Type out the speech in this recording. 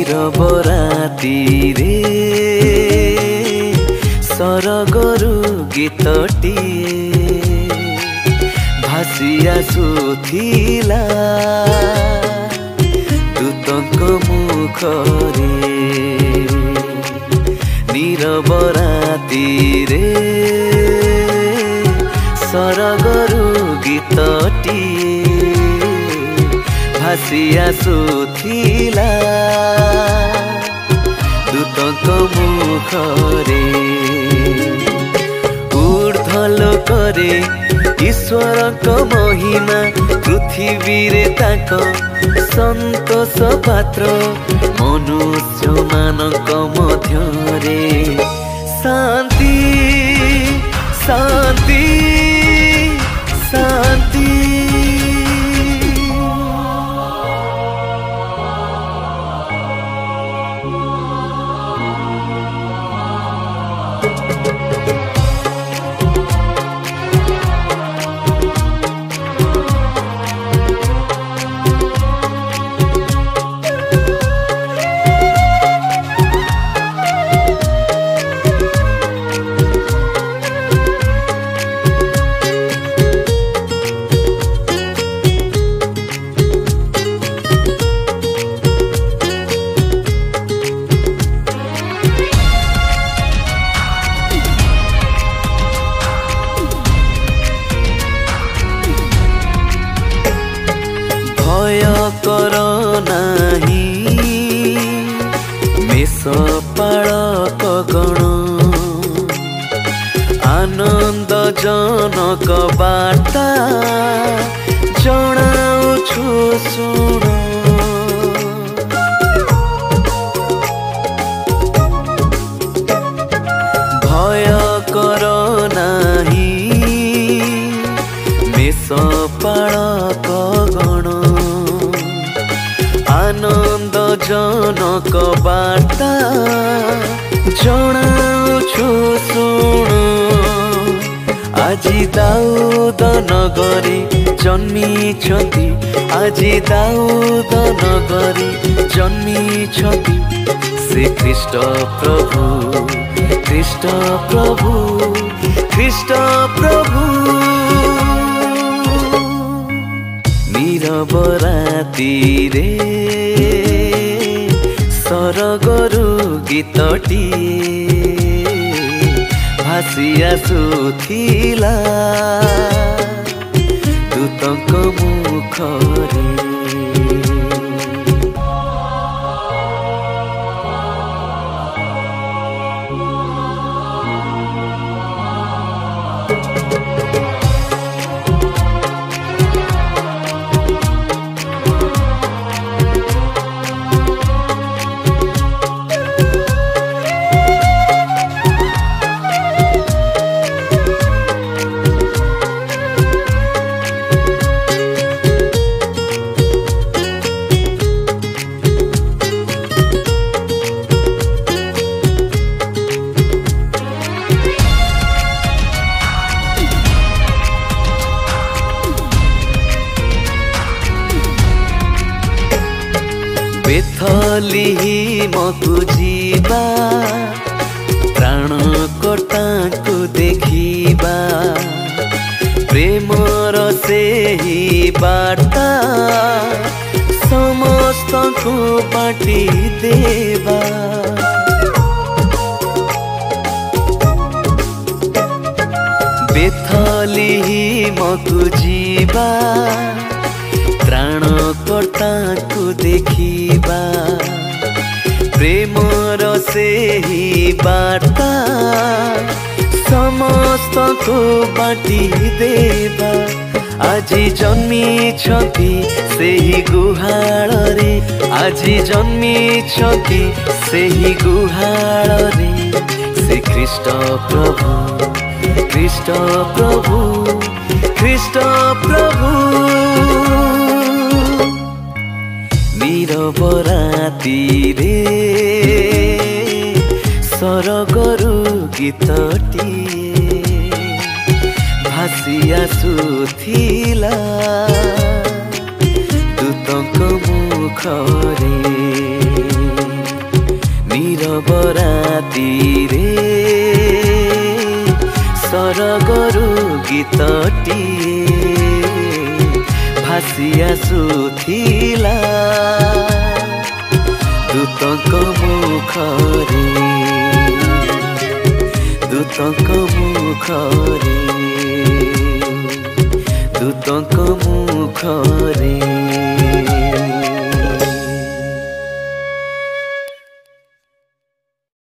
नीरव रातिरे सरगरु गीतटिए भासी आसुथिला दूतंक मुखरे। नीरव रातिरे सरगरु गीतटिए भासी आसुथिला दूतंक मुखरे। ऊर्ध्वलोकरे ईश्वरक महिमा पृथ्वी रे ताक संतोष पात्र मनुष्य मानक मध्यरे शांति शांति शांति। भय कर नाही मेषपालक गण आनंद जनक बार्ता जणाउछु सुन। भय कर नाही मेषपालक गण आनंद जनक बार्ता जणाउछु सुन। आजी दाऊद नगरी जन्मिछन्ति आजी दाऊद नगरी जन्मिछन्ति से ख्रीष्ट प्रभु ख्रीष्ट प्रभु ख्रीष्ट प्रभु। नीरव रातिरे सरगरु गीतटिए भासी आसुथिला दूतंक मुखरे। बेथलीमकु जीवा प्राणकर्ता को देखिबा प्रेमर सेही बार्ता समस्त को बाटी देवा। बेथलीमकु जीवा प्राणकर्ता को देखिबा प्रेमर सेही बार्ता समस्त को बाटी देवा। आजी जन्मिछन्ति सेही गुहाଳରେ आजी जन्मिछन्ति सेही गुहाଳରେ से ख्रीष्ट प्रभु ख्रीष्ट प्रभु ख्रीष्ट प्रभु। नीरव रातिरे सरगरु गीतटिए भासी आसुथिला दूतंक मुखरे। नीरव रातिरे सरगरु गीतटिए भासी आसुथिला दूतक मुखरे दूतक मुखरे दूतक मुखरे।